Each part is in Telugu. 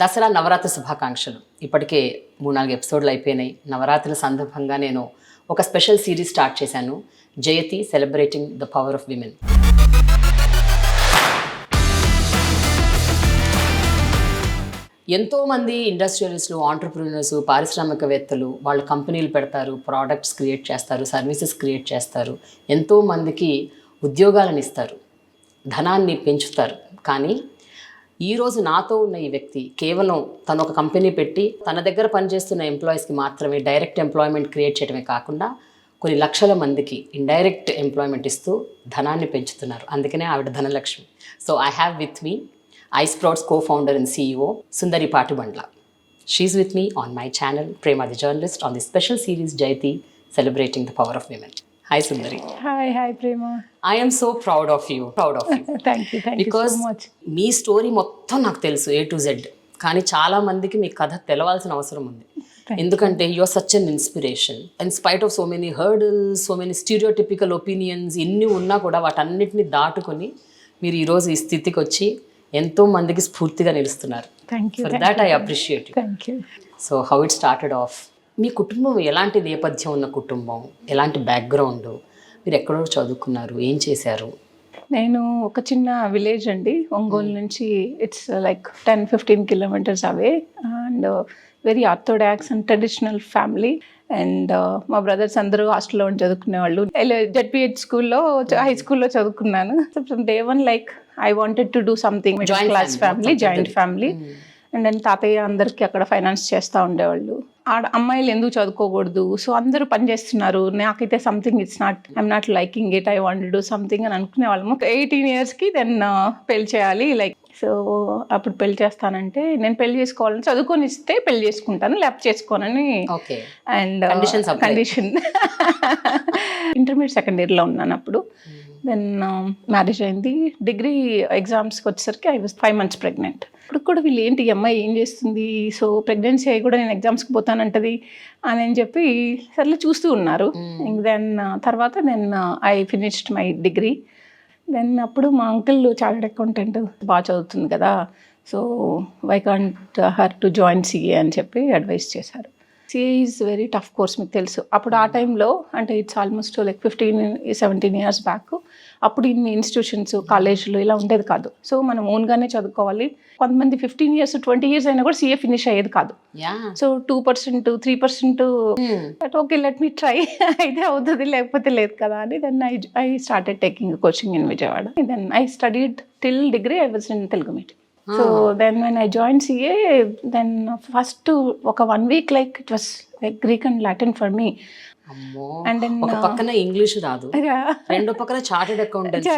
దసరా నవరాత్రి శుభాకాంక్షలు. ఇప్పటికే 3-4 ఎపిసోడ్లు అయిపోయినాయి. నవరాత్రుల సందర్భంగా నేను ఒక స్పెషల్ సిరీస్ స్టార్ట్ చేశాను, జయతి celebrating the power of women. ఎంతోమంది ఇండస్ట్రియలిస్టులు, ఆంటర్ప్రినర్స్, పారిశ్రామికవేత్తలు వాళ్ళ కంపెనీలు పెడతారు, ప్రోడక్ట్స్ క్రియేట్ చేస్తారు, సర్వీసెస్ క్రియేట్ చేస్తారు, ఎంతోమందికి ఉద్యోగాలను ఇస్తారు, ధనాన్ని పెంచుతారు. కానీ ఈరోజు నాతో ఉన్న ఈ వ్యక్తి కేవలం తను ఒక కంపెనీ పెట్టి తన దగ్గర పనిచేస్తున్న ఎంప్లాయీస్కి మాత్రమే డైరెక్ట్ ఎంప్లాయ్మెంట్ క్రియేట్ చేయడమే కాకుండా కొన్ని లక్షల మందికి ఇండైరెక్ట్ ఎంప్లాయ్మెంట్ ఇస్తూ ధనాన్ని పెంచుతున్నారు. అందుకనే ఆవిడ Dhanalakshmi. So I have with me iSprout's co-founder and CEO, Sundari Patibandla. She's with me on my channel, Prema the Journalist, on the special series Jayati, celebrating the power of women. Hi, Sundari. Hi, Prema. I am so proud of you. Thank you so much. Me story మొత్తం నాకు తెలుసు A to Z. కానీ చాలా మందికి మీ కథ తెలవాల్సిన అవసరం ఉంది. ఎందుకంటే you are such an inspiration. In spite of so many hurdles, so many stereotypical opinions ఇన్ని ఉన్నా కూడా వాటన్నిటిని దాటుకొని మీరు ఈరోజు ఈ స్థితికి వచ్చి ఎంతో మందికి స్ఫూర్తిగా నిలుస్తున్నారు. For that I appreciate you. So how it started off? మీ కుటుంబం ఎలాంటి నేపథ్యం ఉన్న కుటుంబం, ఎలాంటి బ్యాక్గ్రౌండ్, మీరు ఎక్కడో చదువుకున్నారు, ఏం చేశారు? నేను ఒక చిన్న విలేజ్ అండి, ఒంగోలు నుంచి. It's like 10-15 kilometers away. And very orthodox and traditional family. And మా బ్రదర్స్ అందరూ హాస్టల్లో ఉండి చదువుకునేవాళ్ళు. జెడ్పిహెచ్ స్కూల్లో, హై స్కూల్లో చదువుకున్నాను. So from day one like I wanted to do something. Middle class family, joint family. And then తాతయ్య అందరికి అక్కడ ఫైనాన్స్ చేస్తూ ఉండేవాళ్ళు. అమ్మాయిలు ఎందుకు చదువుకోకూడదు, సో అందరూ పని చేస్తున్నారు, నాకైతే something it's not, I'm not liking it, I want do something అని అనుకునే వాళ్ళము. 18 yearsకి దెన్ పెళ్లి చేయాలి లైక్. సో అప్పుడు పెళ్లి చేస్తానంటే నేను పెళ్లి చేసుకోవాలని, చదువుకొని ఇస్తే పెళ్లి చేసుకుంటాను, లేకపోతే చేసుకోనని. And condition. ఇంటర్మీడియట్ సెకండ్ ఇయర్లో ఉన్నాను అప్పుడు. దెన్ మ్యారేజ్ అయింది. డిగ్రీ ఎగ్జామ్స్కి వచ్చేసరికి ఐ వాజ్ 5 months ప్రెగ్నెంట్. ఇప్పుడు కూడా వీళ్ళు ఏంటి ఈ అమ్మాయి ఏం చేస్తుంది, సో ప్రెగ్నెన్సీ అయ్యి కూడా నేను ఎగ్జామ్స్కి పోతానంటది అని చెప్పి సర్లే చూస్తూ ఉన్నారు. దెన్ తర్వాత I finished my degree. Then అప్పుడు మా అంకుల్ చార్టెడ్ అకౌంటెంట్, బాగా చదువుతుంది కదా, so why can't her to join CA అని చెప్పి అడ్వైస్ చేశారు. CA is very tough course, మీకు తెలుసు. అప్పుడు ఆ టైంలో అంటే it's almost like 15-17 years back. అప్పుడు ఇన్ని ఇన్స్టిట్యూషన్స్, కాలేజీలు ఇలా ఉండేది కాదు. సో మనం ఓన్గానే చదువుకోవాలి. కొంతమంది 15 years, 20 years అయినా కూడా సిఏ ఫినిష్ అయ్యేది కాదు. So 2%, 3% but okay let me try, అయితే అవుతుంది లేకపోతే లేదు కదా అని. Then I started taking coaching in Vijayawada. Then I studied till degree. I was in Telugu medium. So then when I joined CA, then first ఒక 1 week like it was like Greek and Latin for me. And then ఒక పక్కన ఇంగ్లీష్ రాదు, రెండో పక్కన చార్టెడ్ అకౌంటెంట్.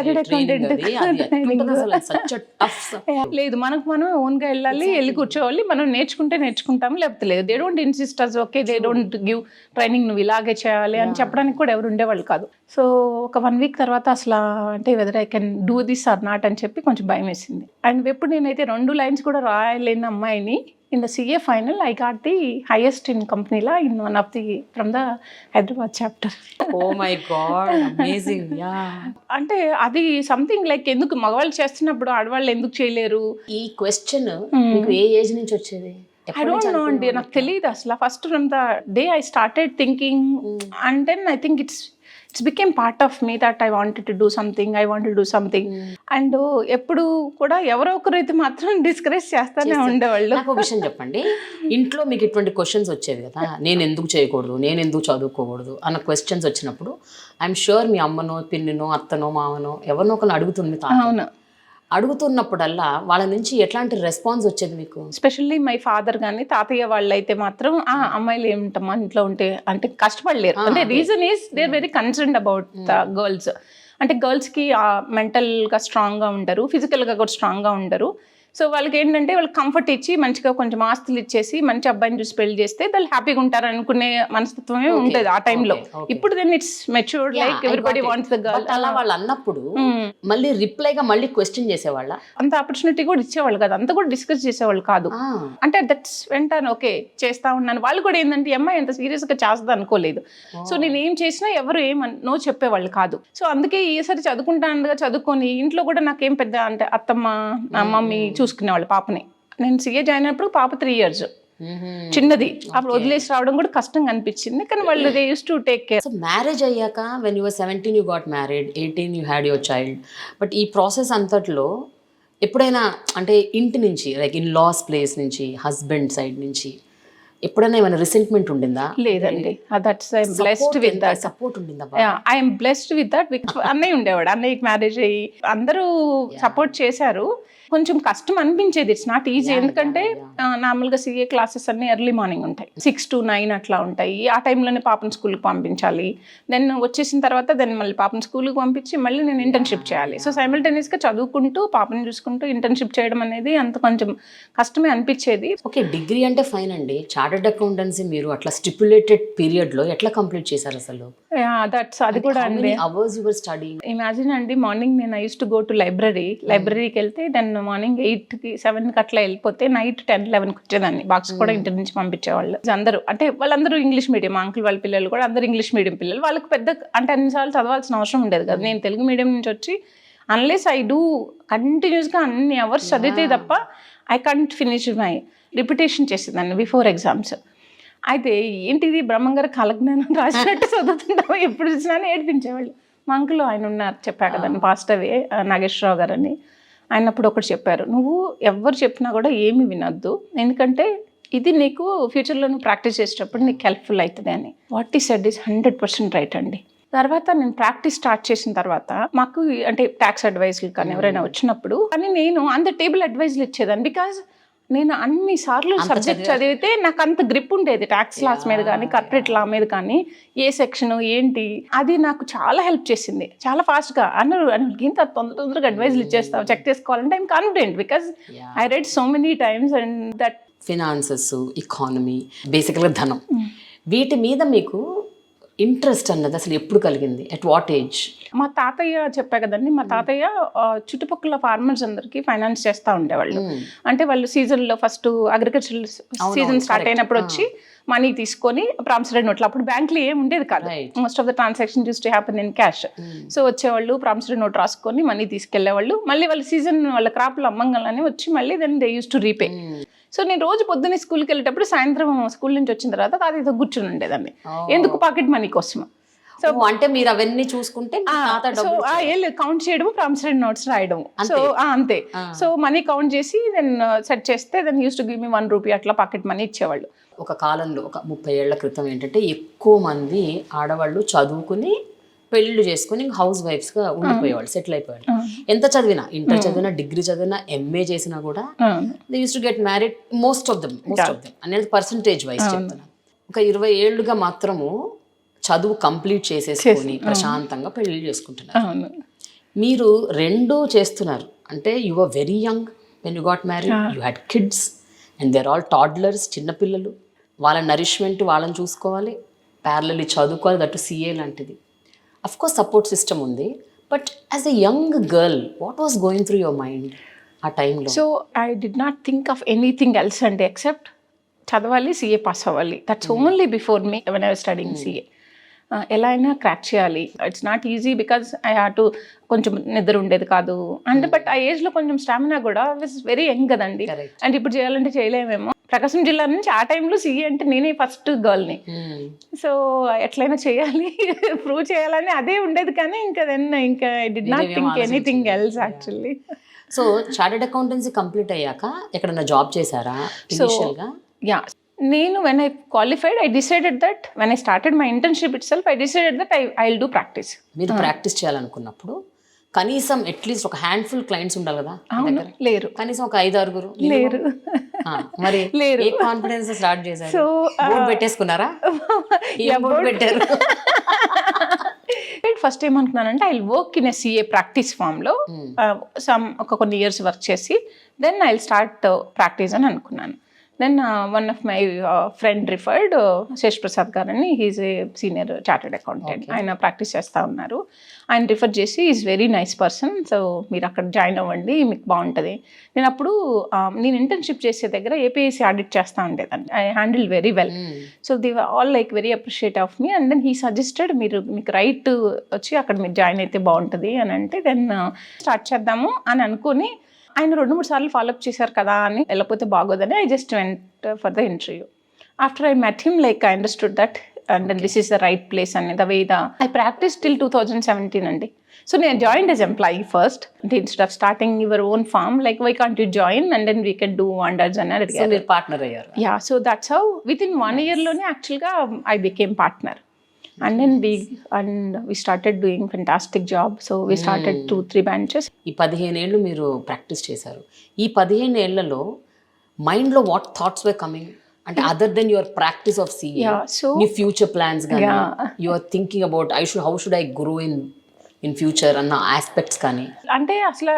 లేదు, మనం ఓన్గా వెళ్ళాలి, వెళ్ళి కూర్చోవాలి, మనం నేర్చుకుంటాము, లేకపోతే లేదు. They don't insist us okay, they don't give training, నువ్వు ఇలాగే చేయాలి అని చెప్పడానికి కూడా ఎవరు ఉండేవాళ్ళు కాదు. సో ఒక 1 week తర్వాత అసలు అంటే whether I can do this or not అని చెప్పి కొంచెం భయం వేసింది. అండ్ ఎప్పుడు నేనైతే 2 lines కూడా రాయలేని అమ్మాయిని, in the CA final I got the highest in company la in one of the from the Hyderabad chapter. Oh my god, amazing. Yeah, అంటే అది సంథింగ్ లైక్ ఎందుకు మగవాళ్ళు చేస్తున్నప్పుడు ఆడవాళ్ళు ఎందుకు చేయలేరు? ఈ క్వశ్చన్ మీకు ఏ ఏజ్ నుంచి వచ్చేది? I don't know అండి, నాకు తెలియదు అసలు. First from the day I started thinking and then I think it's became part of me that I wanted to do something. And ఎప్పుడు కూడా ఎవరో ఒకరైతే మాత్రం డిస్కరేజ్ చేస్తానే ఉండేవాళ్ళు. నాకు ఒక విషయం చెప్పండి, ఇంట్లో మీకు ఇటువంటి క్వశ్చన్స్ వచ్చేవి కదా, నేను ఎందుకు చేయకూడదు, నేను ఎందుకు చదువుకోకూడదు అన్న క్వశ్చన్స్ వచ్చినప్పుడు ఐఎమ్ షూర్ మీ అమ్మనో, పిన్నినో, అత్తనో, మామనో ఎవరినో ఒకరిని అడుగుతుంది. అవును, అడుగుతున్నప్పుడల్లా వాళ్ళ నుంచి ఎట్లాంటి రెస్పాన్స్ వచ్చేది మీకు? ఎస్పెషల్లీ మై ఫాదర్ కానీ తాతయ్య వాళ్ళు అయితే మాత్రం అమ్మాయిలు ఏమిటమ్మా ఇంట్లో ఉంటే అంటే కష్టపడలేరు. అంటే reason is they are very concerned about the girls. అంటే గర్ల్స్కి మెంటల్గా స్ట్రాంగ్గా ఉండరు, ఫిజికల్గా కూడా స్ట్రాంగ్గా ఉండరు. సో వాళ్ళకి ఏంటంటే వాళ్ళకి కంఫర్ట్ ఇచ్చి మంచిగా కొంచెం ఆస్తులు ఇచ్చేసి మంచి అబ్బాయిని చూసి పెళ్లి చేస్తే వాళ్ళు హ్యాపీగా ఉంటారు అనుకునే మనస్తత్వమే ఉంటుంది ఆ టైంలో. ఇప్పుడు then it's matured like everybody wants the girl. అలా వాళ్ళు అన్నప్పుడు మళ్ళీ రిప్లైగా మళ్ళీ క్వశ్చన్ చేసేవాళ్ళ? అంత ఆపర్చునిటీ కూడా ఇచ్చేవాళ్ళు కాదు, అంత కూడా డిస్కస్ చేసేవాళ్ళు కాదు. అంటే దట్స్ వెంటనే ఓకే చేస్తా ఉన్నాను. వాళ్ళు కూడా ఏంటంటే అమ్మాయి ఎంత సీరియస్గా చేస్తుంది అనుకోలేదు. సో నేను ఏం చేసినా ఎవరు నో చెప్పేవాళ్ళు కాదు. సో అందుకే ఈసారి చదువుకుంటానుగా చదువుకొని ఇంట్లో కూడా నాకేం పెద్ద అంటే అత్తమ్మ, మమ్మీ చూసుకునేవాళ్ళు పాపని. నేను సీఏ జాయిన్ అయినప్పుడు పాప 3 years చిన్నది. అప్పుడు వదిలేసి రావడం కూడా కష్టంగా అనిపించింది, కానీ వాళ్ళు they use to take care. So marriage అయ్యాక when you were 17 you got married, 18 you had your child. But ఈ ప్రాసెస్ అంతట్లో ఎప్పుడైనా అంటే ఇంటి నుంచి లైక్ ఇన్ లాస్ ప్లేస్ నుంచి, హస్బెండ్ సైడ్ నుంచి ఎప్పుడైనా ఏమైనా రిసెంట్మెంట్ ఉండిందా? లేదండి, that's I'm blessed with that. Support ఉండిందా? I'm blessed with that. అన్నయ్య ఉండేవాడు, అన్నయ్యకి మ్యారేజ్ అయ్యి అందరూ సపోర్ట్ చేశారు. కొంచెం కష్టం అనిపించేది, ఇట్స్ నాట్ ఈజీ. ఎందుకంటే నార్మల్గా సీఏ క్లాసెస్ అన్ని ఎర్లీ మార్నింగ్ ఉంటాయి, 6 to 9 అట్లా ఉంటాయి. ఆ టైంలోనే పాపను స్కూల్కి పంపించాలి. దెన్ వచ్చేసిన తర్వాత మళ్ళీ పాపను స్కూల్కి పంపించి మళ్ళీ నేను ఇంటర్న్షిప్ చేయాలి. సో సైమల్టేనియస్గా చదువుకుంటూ పాపను చూసుకుంటూ ఇంటర్న్షిప్ చేయడం అనేది అంత కొంచెం కష్టమే అనిపించేది. ఓకే, డిగ్రీ అంటే ఫైన్ అండి. చార్టర్డ్ అకౌంటెన్సీ మీరు అట్లా స్టిపులేటెడ్ పీరియడ్లో ఎట్లా కంప్లీట్ చేశారు అసలు? దట్స్ అది కూడా అండి. Hours you were studying? Imagine అండి, మార్నింగ్ నేను I use to go to లైబ్రరీకి వెళ్తే దెన్ మార్నింగ్ 8కి 7కి అట్లా వెళ్ళిపోతే నైట్ 10-11కి వచ్చేదాన్ని. బాక్స్ కూడా ఇంటి నుంచి పంపించేవాళ్ళు. అందరూ అంటే వాళ్ళందరూ ఇంగ్లీష్ మీడియం, అంకుల్ వాళ్ళ పిల్లలు కూడా అందరూ ఇంగ్లీష్ మీడియం పిల్లలు. వాళ్ళకి పెద్ద అంటే అన్నిసార్లు చదవాల్సిన అవసరం ఉండేది కదా. నేను తెలుగు మీడియం నుంచి వచ్చి అన్లెస్ ఐ డూ కంటిన్యూస్గా అన్ని అవర్స్ చదివితే తప్ప I can't finish my repetition చేసేదాన్ని బిఫోర్ ఎగ్జామ్స్. అయితే ఏంటిది బ్రహ్మంగారు కాలజ్ఞానం రాసినట్టు చదువుతుంటావు ఎప్పుడు చూసినా ఏడిపించేవాళ్ళు. మా అంకుల్ ఆయన ఉన్నారు, చెప్పా కదండి, పాస్టర్వే నాగేశ్వరరావు గారు అని. ఆయన అప్పుడు ఒకటి చెప్పారు, నువ్వు ఎవరు చెప్పినా కూడా ఏమి వినొద్దు, ఎందుకంటే ఇది నీకు ఫ్యూచర్లో నువ్వు ప్రాక్టీస్ చేసేటప్పుడు నీకు హెల్ప్ఫుల్ అవుతుంది అని. వాట్ ఈ సెడ్ ఈస్ 100% రైట్ అండి. తర్వాత నేను ప్రాక్టీస్ స్టార్ట్ చేసిన తర్వాత మాకు అంటే ట్యాక్స్ అడ్వైజులు కానీ ఎవరైనా వచ్చినప్పుడు కానీ నేను అంత టేబుల్ అడ్వైజులు ఇచ్చేదాన్ని. బికాజ్ నేను అన్ని సార్లు సబ్జెక్ట్ చదివితే నాకు అంత గ్రిప్ ఉండేది ట్యాక్స్ లాస్ మీద కానీ కార్పొరేట్ లా మీద కానీ, ఏ సెక్షన్ ఏంటి అది నాకు చాలా హెల్ప్ చేసింది. చాలా ఫాస్ట్గా అన్నారు, ఇంత తొందరగా అడ్వైజులు ఇచ్చేస్తావు, చెక్ చేసుకోవాలంటే I'm confident because I read so many times. And that finances, economy, బేసికల్గా ధనం, వీటి మీద మీకు ఇంట్రెస్ట్ అన్నది అసలు ఎప్పుడు కలిగింది? At what age? మా తాతయ్య చెప్పా కదండి, మా తాతయ్య చుట్టుపక్కల ఫార్మర్స్ అందరికి ఫైనాన్స్ చేస్తూ ఉండేవాళ్ళు. అంటే వాళ్ళు సీజన్లో ఫస్ట్ అగ్రికల్చర్ సీజన్ స్టార్ట్ అయినప్పుడు వచ్చి మనీ తీసుకొని ప్రామిసరీ నోట్లు, అప్పుడు బ్యాంకులో ఏం ఉండేది కాదు, most of the transaction use to happen in cash. So వచ్చేవాళ్ళు ప్రామిసరీ నోట్ రాసుకొని మనీ తీసుకెళ్లేవాళ్ళు. మళ్ళీ వాళ్ళ సీజన్ వాళ్ళ క్రాప్లు అమ్మంగానే వచ్చి మళ్ళీ then they use to repay. So నేను రోజు పొద్దున్నే స్కూల్కి వెళ్ళేటప్పుడు సాయంత్రం స్కూల్ నుంచి వచ్చిన తర్వాత తాతయ్యతో కూర్చుని ఉండేదాన్ని. ఎందుకు? పాకెట్ మనీ కోసం. సో అంటే మీరు అవన్నీ చూసుకుంటే కౌంట్ చేయడం, ప్రామిసరీ నోట్స్ రాయడం, సో అంతే. సో మనీ కౌంట్ చేసి దెన్ సెట్ చేస్తే then use to give me 1 rupee అట్లా పాకెట్ మనీ ఇచ్చేవాళ్ళు. ఒక కాలంలో ఒక 30 ఏళ్ల క్రితం ఏంటంటే ఎక్కువ మంది ఆడవాళ్ళు చదువుకుని పెళ్లిళ్ళు చేసుకుని హౌస్ వైఫ్స్గా ఉండిపోయేవాళ్ళు, సెటిల్ అయిపోయాడు. ఎంత చదివినా, ఇంటర్ చదివినా, డిగ్రీ చదివినా, ఎంఏ చేసినా కూడా they use to get married most of them అనేది పర్సంటేజ్ వైజ్ చెప్తున్నాను. ఒక 20 ఏళ్ళుగా మాత్రము చదువు కంప్లీట్ చేసేసుకొని ప్రశాంతంగా పెళ్లిళ్ళు చేసుకుంటున్నారు. మీరు రెండూ చేస్తున్నారు అంటే you are very young when you got married, you had kids and they are all toddlers, చిన్నపిల్లలు. వాళ్ళ నరిష్మెంట్ వాళ్ళని చూసుకోవాలి, ప్యారలల్లీ చదువుకోవాలి, దట్టు సీఏ లాంటిది. అఫ్ కోర్స్ సపోర్ట్ సిస్టమ్ ఉంది, but as a young girl what was going through your mind ఆ టైంలో? So I did not think of anything else అండి ఎక్సెప్ట్ చదవాలి, సీఏ పాస్ అవ్వాలి. That's only before me when I was studying CA. ఎలా అయినా క్రాక్ చేయాలి. It's not easy because I have to, కొంచెం నిద్ర ఉండేది కాదు అండ్ బట్ ఆ ఏజ్లో కొంచెం స్టామినా కూడా వాస్ వెరీ యంగ్ కదండి. అండ్ ఇప్పుడు చేయాలంటే చేయలేమేమో. ప్రకాశం జిల్లా నుంచి ఆ టైంలో సీఏ అంటే నేనే ఫస్ట్ గర్ల్ని. సో ఎట్లయినా చేయాలి, ప్రూవ్ చేయాలని అదే ఉండేది. కానీ ఇంకా I did not think anything else actually. So chartered accountancy complete అయ్యాక ఎక్కడన్నా జాబ్ చేశారా ఇనిషియల్గా? యా, నేను when I qualified, I decided that when I started my internship itself, I decided that I'll do practice. మీరు ప్రాక్టీస్ చేయాలనుకున్నప్పుడు కనీసం అట్లీస్ట్ ఒక హ్యాండ్ఫుల్ క్లయింట్స్ ఉండాలి కదా? లేరు. కనీసం ఒక 5-6 లేరు. మరి లేరు. ఏ కాన్ఫిడెన్స్ స్టార్ట్ చేశారు? సో బోర్డు పెట్టేసుకున్నారా? బోర్డు పెట్టారు. ఫస్ట్ ఏమనుకున్నానంటే I work in a CA practice ఫామ్లో కొన్ని ఇయర్స్ వర్క్ చేసి దెన్ ఐ స్టార్ట్ ప్రాక్టీస్ అని అనుకున్నాను. Then one of my friend referred Sesh Prasad గారని, he's a senior chartered accountant. ఆయన ప్రాక్టీస్ చేస్తూ ఉన్నారు. ఆయన రిఫర్ చేసి is very nice person, so మీరు అక్కడ జాయిన్ అవ్వండి, మీకు బాగుంటుంది. నేను అప్పుడు నేను ఇంటర్న్షిప్ చేసే దగ్గర ఏపీఎస్సీ ఆడిట్ చేస్తూ ఉండేదాన్ని. I handle very well. So they all like very appreciate of me. And then he suggested మీకు రైట్ వచ్చి అక్కడ మీరు జాయిన్ అయితే బాగుంటుంది అని అంటే దెన్ స్టార్ట్ చేద్దాము అని అనుకుని ఆయన 2-3 సార్లు ఫాలోఅప్ చేశారు కదా అని, వెళ్ళకపోతే బాగోదని I just went for the interview. After I met him, like I understood that and then this is the right place and the way I practiced till 2017 అండి. So I joined as employee first. Instead of starting your own farm, like why can't you join and then we can do wonders and అడిగారు. So మీరు పార్ట్నర్ అయ్యారు. Yeah, so that's how within 1 year లోనే actually I became partner. And then we started doing fantastic job. So we started 2-3 branches. ఈ 15 ఏళ్ళు మీరు ప్రాక్టీస్ చేశారు. ఈ 15 ఏళ్లలో మైండ్లో వాట్ థాట్స్ వర్ కమింగ్? అంటే other than your practice of seeing, నీ ఫ్యూచర్ ప్లాన్స్ కానీ, you are thinking about how should I grow in future అన్న ఆస్పెక్ట్స్ కానీ. అంటే అసలు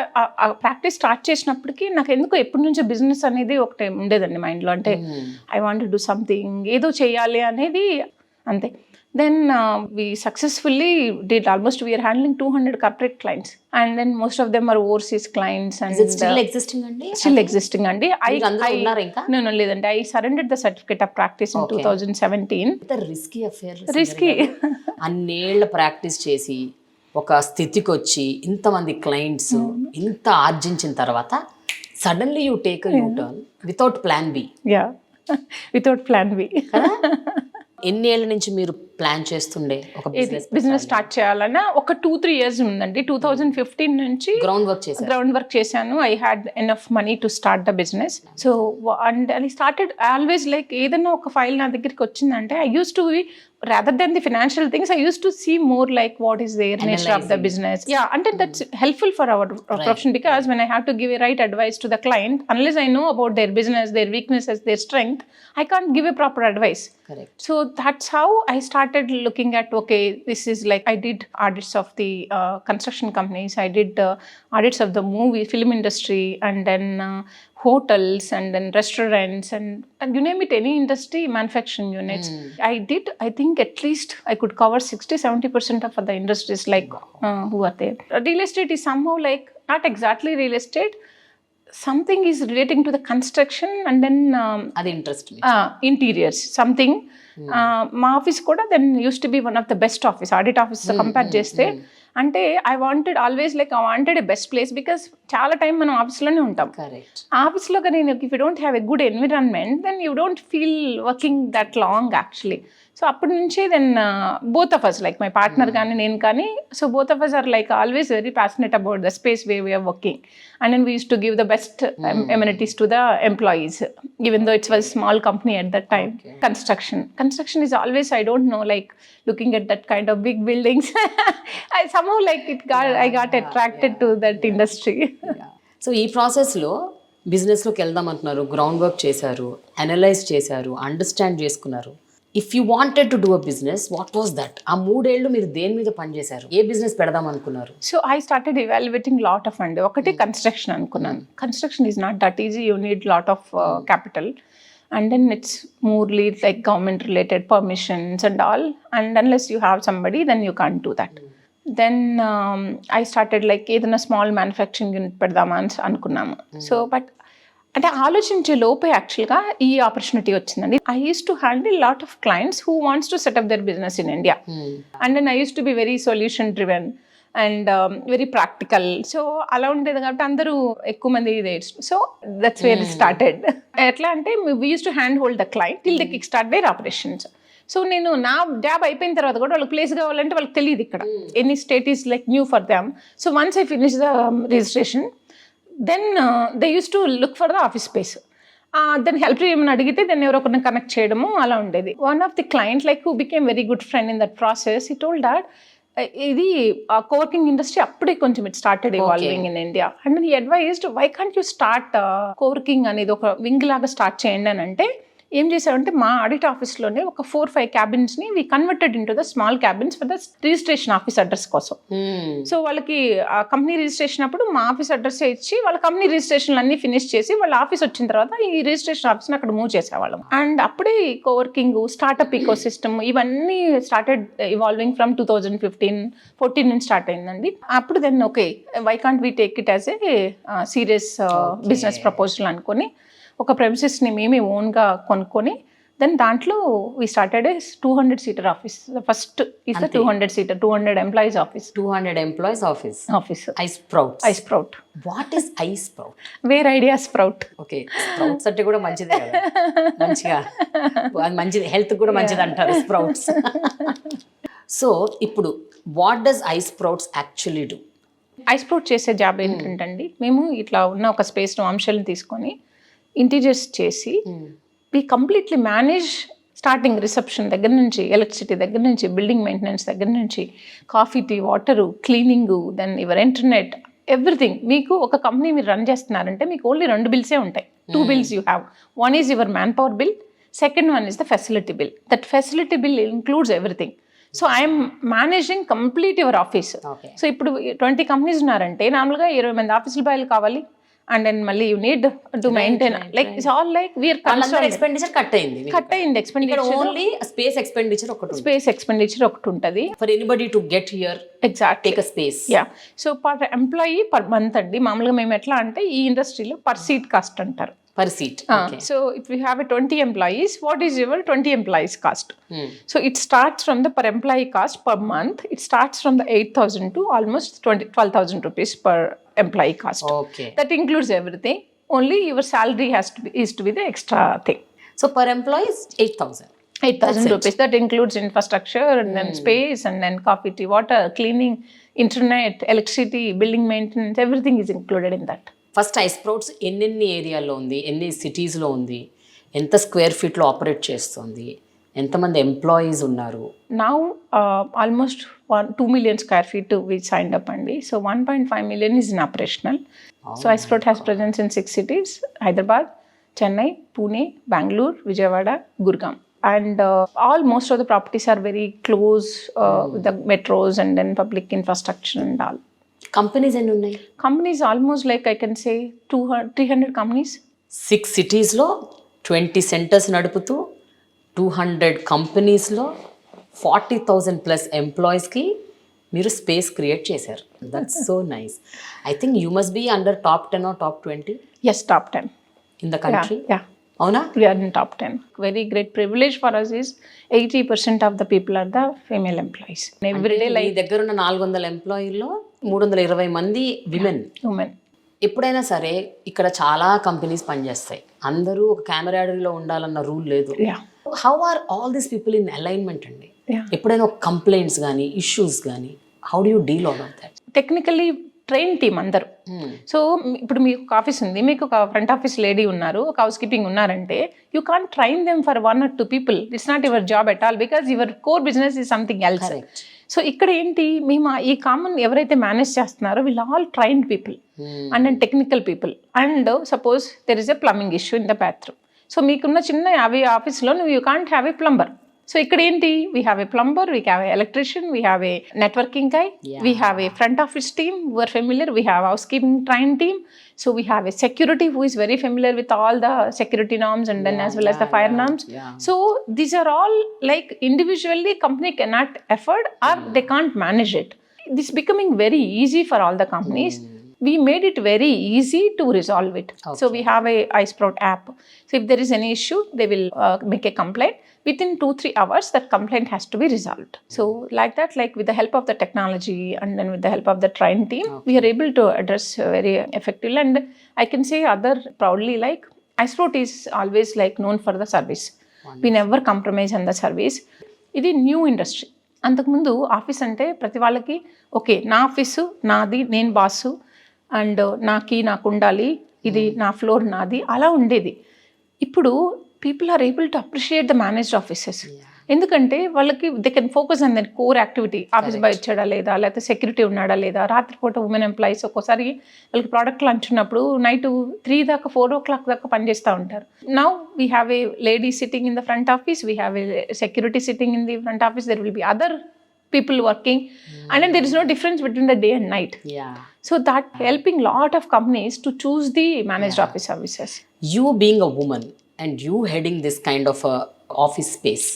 ప్రాక్టీస్ స్టార్ట్ చేసినప్పటికీ నాకు ఎందుకో ఎప్పటి నుంచో బిజినెస్ అనేది ఒకటి ఉండేదండి మైండ్లో. అంటే I want to do something, ఏదో చేయాలి అనేది అంతే. Then we successfully did almost, we are handling 200 corporate clients and then most of them are overseas clients. And is it still existing andi? Still existing andi. No ledandi. I surrendered the certificate of practice in 2017. The risky affair. Risky. అన్నేళ్ల ప్రాక్టీస్ చేసి ఒక స్థితికి వచ్చి ఇంతమంది క్లయింట్స్ ఇంత ఆర్జించిన తర్వాత suddenly you take a U turn without plan B. Yeah, without plan B. ఎన్ని ఏళ్ళ నుంచి మీరు ప్లాన్ చేస్తుండే ఒక బిజినెస్ స్టార్ట్ చేయాలన్నా? ఒక 2-3 years ఉందండి. 2015 నుంచి గ్రౌండ్ వర్క్ చేశాను. I had enough money to start the business. So and I started always like ఏదైనా ఒక ఫైల్ నా దగ్గరికి వచ్చిందంటే I use to rather than the financial things, I used to see more like what is their nature of the business. Yeah, and that's helpful for our profession because when I have to give a right advice to the client, unless I know about their business, their weaknesses, their strength, I can't give a proper advice. Correct. So that's how I started looking at, okay, this is like, I did audits of the construction companies, I did audits of the film industry, and then hotels and then restaurants and you name it, any industry, manufacturing units. I think at least I could cover 60-70% of the industries like who are there. Real estate is somehow like not exactly real estate, something is relating to the construction and then అది ఇంట్రెస్ట్ interiors something. మా ఆఫీస్ కూడా then use to be one of the best office, audit office compare చేస్తే. అంటే I wanted always like I wanted a best place because చాలా టైం మనం ఆఫీస్లోనే ఉంటాం. ఆఫీస్లో కానీ if you don't have a good environment then you don't feel working that long actually. So అప్పటి నుంచి then both of us like my partner కానీ నేను కానీ, so both of us are like always very passionate about the space way we're working and then we used to give the best amenities to the employees even though it was a small company at that time. Construction is always, I don't know, like looking at that kind of big buildings I somehow like I got attracted to that industry. So ఈ ప్రాసెస్లో బిజినెస్లోకి వెళ్దాం అంటున్నారు, గ్రౌండ్ వర్క్ చేశారు, అనలైజ్ చేశారు, అండర్స్టాండ్ చేసుకున్నారు. If you wanted to do a business, what was that? ఆ 3 ఏళ్ళు మీరు దేని మీద పనిచేశారు? ఏ బిజినెస్ పెడదాం అనుకున్నారు? So I started evaluating lot of అండి. ఒకటి కన్స్ట్రక్షన్ అనుకున్నాను. Construction is not that easy, you need lot of capital and then it's morely like government related permissions and all, and unless you have somebody then you can't do that. Then I started like ఏదైనా స్మాల్ మ్యానుఫ్యాక్చరింగ్ యూనిట్ పెడదామా అని అనుకున్నాము. సో బట్ అంటే ఆలోచించే లోపే యాక్చువల్గా ఈ ఆపర్చునిటీ వచ్చిందండి. I use to handle lot of clients who wants to setup their business in India and then I use to be very solution driven and very practical. So అలా ఉండేది కాబట్టి అందరూ ఎక్కువ మంది ఇదే. So that's where it started. ఎట్లా అంటే we use to hand hold the client till they kick start their operations. So నేను నా జాబ్ అయిపోయిన తర్వాత కూడా వాళ్ళకి ప్లేస్ కావాలంటే వాళ్ళకి తెలియదు ఇక్కడ, any state is like new for them. So once I finish the registration then they use to look for the office space. Then help ఏమైనా అడిగితే దెన్ ఎవరొకరిని కనెక్ట్ చేయడము అలా ఉండేది. One of the client like who became very good friend in that process, he told that ఇది కోవర్కింగ్ ఇండస్ట్రీ అప్పుడే కొంచెం it started evolving in India and he advised why can't you start coworking అనేది ఒక వింగ్ లాగా స్టార్ట్ చేయండి అని అంటే ఏం చేశారంటే మా ఆడిట్ ఆఫీస్లోనే ఒక 4-5 క్యాబిన్స్ని we converted in to the small cabins for the registration office address కోసం. సో వాళ్ళకి ఆ కంపెనీ రిజిస్ట్రేషన్ అప్పుడు మా ఆఫీస్ అడ్రస్ ఇచ్చి వాళ్ళ కంపెనీ రిజిస్ట్రేషన్లు అన్నీ ఫినిష్ చేసి వాళ్ళ ఆఫీస్ వచ్చిన తర్వాత ఈ రిజిస్ట్రేషన్ ఆఫీస్ని అక్కడ మూవ్ చేసేవాళ్ళం. అండ్ అప్పుడే కోవర్కింగ్, స్టార్టప్ ఈకో సిస్టమ్ ఇవన్నీ స్టార్టెడ్ ఇవాల్వింగ్ ఫ్రమ్ 2015-14 నుంచి స్టార్ట్ అయిందండి. అప్పుడు then okay why can't we take it as a serious business proposal అనుకొని ఒక ప్రెమిసెస్ని మేమే ఓన్గా కొనుక్కొని దెన్ దాంట్లో we started a 200-seater office. First is the 200-seater, 200 employees office. 200 employees office. iSprout. iSprout. What is iSprout? Where idea sprout. Okay, sprouts అంటే కూడా మంచిదే కదా, మంచిగా అది మంచిది, హెల్త్ కూడా మంచిది అంటారు స్ప్రౌట్స్. సో ఇప్పుడు what does iSprouts actually do? iSprout చేసే జాబ్ ఏంటంటే మేము ఇట్లా ఉన్న ఒక స్పేస్ను అంశాలను తీసుకొని ఇంటీరియర్స్ చేసి we completely manage starting reception దగ్గర నుంచి, ఎలక్ట్రిసిటీ దగ్గర నుంచి, బిల్డింగ్ మెయింటెనెన్స్ దగ్గర నుంచి, coffee, tea, water, cleaning, then your internet, everything. మీకు ఒక కంపెనీ మీరు రన్ చేస్తున్నారంటే మీకు ఓన్లీ 2 బిల్సే ఉంటాయి. 2 bills you have. One is your manpower bill, second one is the facility bill. That facility bill includes everything. So I'm managing complete your office. So ఇప్పుడు 20 కంపెనీస్ ఉన్నారంటే నార్మల్గా 20 మంది ఆఫీసుల బాయ్లు కావాలి. అండ్ దెన్ మళ్ళీ you need to maintain, like it's all like we're expenditure cut అయింది ఎక్స్పెండిచర్. ఓన్లీ స్పేస్ ఎక్స్పెండిచర్ ఒకటి ఉంటుంది for anybody to get here. Exact, take a space. Yeah. So per employee per month అండి. మామూలుగా మేము ఎట్లా అంటే ఈ ఇండస్ట్రీలో పర్ సీట్ కాస్ట్ అంటారు. Per seat. So if you have a 20 employees, what is your 20 employees cost? So it starts from the per employee cost per month. It starts from the 8,000 to almost 12,000 rupees per employee cost. Okay. That includes everything. Only your salary is to be the extra thing. So per employee is 8,000. 8,000 rupees. That includes infrastructure and then space and then coffee, tea, water, cleaning, internet, electricity, building maintenance. Everything is included in that. First iSprouts ఎన్ని ఏరియాలో ఉంది, ఎన్ని సిటీస్లో ఉంది, ఎంత స్క్వేర్ ఫీట్లో ఆపరేట్ చేస్తుంది, ఎంతమంది ఎంప్లాయీస్ ఉన్నారు? Now almost 2 million square feet we signed up అండి. So 1.5 million is in operational. So iSprout has presence in 6 cities: Hyderabad, Chennai, Pune, Bangalore, Vijayawada, Gurgaon. And most of the properties are very close with the metros and then public infrastructure and all. Companies ఎన్ని ఉన్నాయి? Companies almost like I can say 300 companies. 6 సిటీస్లో 20 సెంటర్స్ నడుపుతూ 200 కంపెనీస్లో 40,000 ప్లస్ ఎంప్లాయీస్కి మీరు స్పేస్ క్రియేట్ చేశారు. That's so nice. I think you must be under top 10 or top 20. Yes, top 10 in the country. Yeah. అవునా? We are in top 10. Very great privilege for us is 80% of the people are the female employees. Every day మీ దగ్గర ఉన్న 400 ఎంప్లాయీల్లో 320 మంది విమెన్. ఎప్పుడైనా సరే ఇక్కడ చాలా కంపెనీస్ పనిచేస్తాయి, అందరూ ఒక కెమెరాడరీలో ఉండాలన్న రూల్ లేదు. How are all these people in alignment అండి? ఎప్పుడైనా ఒక కంప్లైంట్స్ కానీ ఇష్యూస్ కానీ how do you deal all of that? Technically train team అందరు. సో ఇప్పుడు మీకు ఒక ఆఫీస్ ఉంది, మీకు ఒక ఫ్రంట్ ఆఫీస్ లేడీ ఉన్నారు, ఒక హౌస్ కీపింగ్ ఉన్నారంటే you can't train them for 1 or 2 people. It's not your job at all because your core business is something else. So ఇక్కడ ఏంటి, మేము ఈ కామన్ ఎవరైతే మేనేజ్ చేస్తున్నారో వీళ్ళు all trained people and and technical people. And suppose there is a plumbing issue in the bathroom. So మీకున్న చిన్న 50 ఆఫీస్లో you can't have a plumber. So ఇక్కడ ఏంటి, we have a plumber, we have a electrician, we have a networking guy, we have a front office team who are familiar, we have house keeping trained team, so we have a security who is very familiar with all the security norms and then as well as the fire norms. So these are all like individually company cannot afford or they can't manage it. This is becoming very easy for all the companies. We made it very easy to resolve it. So we have a iSprout app. So if there is any issue, they will make a complaint. Within 2-3 hours, that complaint has to be resolved. So like that, like with the help of the technology and then with the help of the trained team, we are able to address very effectively. And I can say other proudly, like iSprout is always like known for the service. We never compromise on the service. It is new industry. అంతకుముందు ఆఫీస్ అంటే ప్రతి వాళ్ళకి ఓకే నా ఆఫీసు నాది, నేను బాసు, అండ్ నాకు ఉండాలి, ఇది నా ఫ్లోర్ నాది, అలా ఉండేది. ఇప్పుడు people are able to appreciate the managed offices. ఎందుకంటే వాళ్ళకి they can focus on that core activity. Office boy వచ్చాడా లేదా, లేకపోతే సెక్యూరిటీ ఉన్నాడా లేదా, రాత్రిపూట ఉమెన్ ఎంప్లాయీస్ ఒక్కోసారి వాళ్ళకి ప్రోడక్ట్ లంచ్ ఉన్నప్పుడు నైట్ 3 దాకా 4 o'clock దాకా పనిచేస్తూ ఉంటారు. Now we have a lady sitting in the front office, we have a security sitting in the front office, there will be other people working, and then there is no difference between the day and night. So that helping lot of companies to choose the managed office services. You being a woman and you heading this kind of a office space,